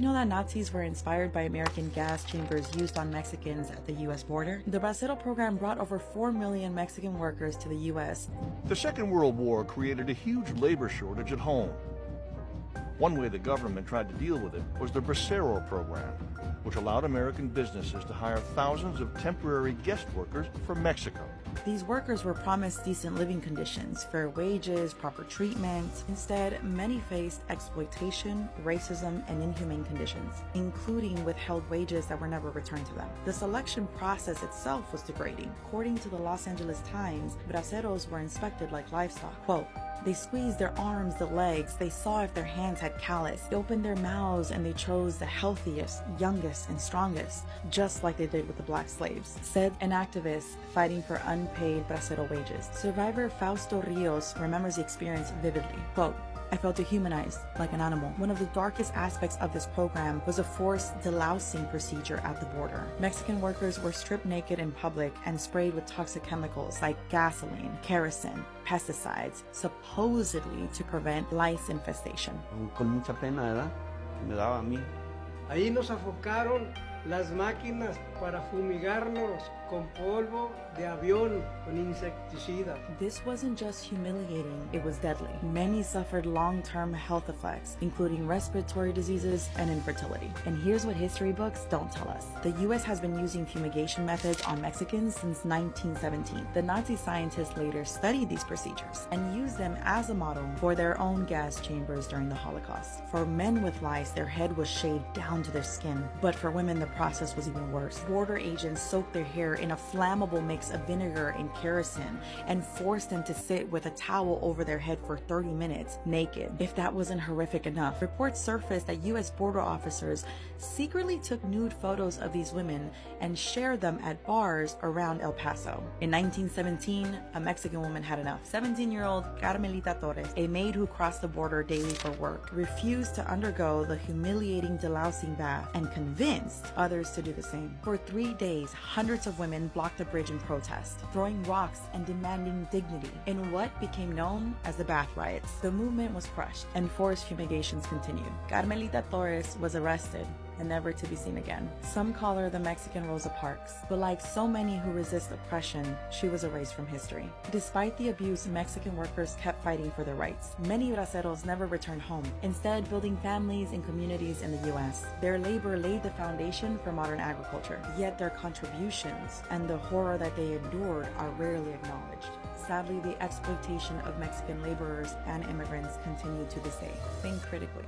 You know that Nazis were inspired by American gas chambers used on Mexicans at the U.S. border? The Brazero program brought over 4 million Mexican workers to the U.S. The Second World War created a huge labor shortage at home. One way the government tried to deal with it was the Brazero program, which allowed American businesses to hire thousands of temporary guest workers from Mexico. These workers were promised decent living conditions, fair wages, proper treatment. Instead, many faced exploitation, racism, and inhumane conditions, including withheld wages that were never returned to them. The selection process itself was degrading. According to the Los Angeles Times, braceros were inspected like livestock. Quote, "They squeezed their arms, the legs, they saw if their hands had callus. They opened their mouths and they chose the healthiest, youngest, and strongest, just like they did with the black slaves," said an activist fighting for unpaid bracero wages. Survivor Fausto Rios remembers the experience vividly. Quote, "I felt dehumanized, like an animal. One of the darkest aspects of this program was a forced delousing procedure at the border. Mexican workers were stripped naked in public and sprayed with toxic chemicals like gasoline, kerosene, pesticides, supposedly to prevent lice infestation." Con mucha pena, ¿verdad? Me daba a mí. Ahí nos afocaron las máquinas para fumigarnos con polvo de avión, con insecticida. This wasn't just humiliating, it was deadly. Many suffered long-term health effects, including respiratory diseases and infertility. And here's what history books don't tell us. The U.S. has been using fumigation methods on Mexicans since 1917. The Nazi scientists later studied these procedures and used them as a model for their own gas chambers during the Holocaust. For men with lice, their head was shaved down to their skin, but for women, the process was even worse. Border agents soaked their hair in a flammable mix of vinegar and kerosene and forced them to sit with a towel over their head for 30 minutes, naked. If that wasn't horrific enough, reports surfaced that U.S. border officers secretly took nude photos of these women and shared them at bars around El Paso. In 1917, a Mexican woman had enough. 17-year-old Carmelita Torres, a maid who crossed the border daily for work, refused to undergo the humiliating delousing bath and convinced others to do the same. For 3 days, hundreds of women blocked the bridge in protest, throwing rocks and demanding dignity in what became known as the bath riots. The movement was crushed and forced fumigations continued. Carmelita Torres was arrested and never to be seen again. Some call her the Mexican Rosa Parks, but like so many who resist oppression, she was erased from history. Despite the abuse, Mexican workers kept fighting for their rights. Many braceros never returned home, instead building families and communities in the U.S. Their labor laid the foundation for modern agriculture, yet their contributions and the horror that they endured are rarely acknowledged. Sadly, the exploitation of Mexican laborers and immigrants continue to this day. Think critically.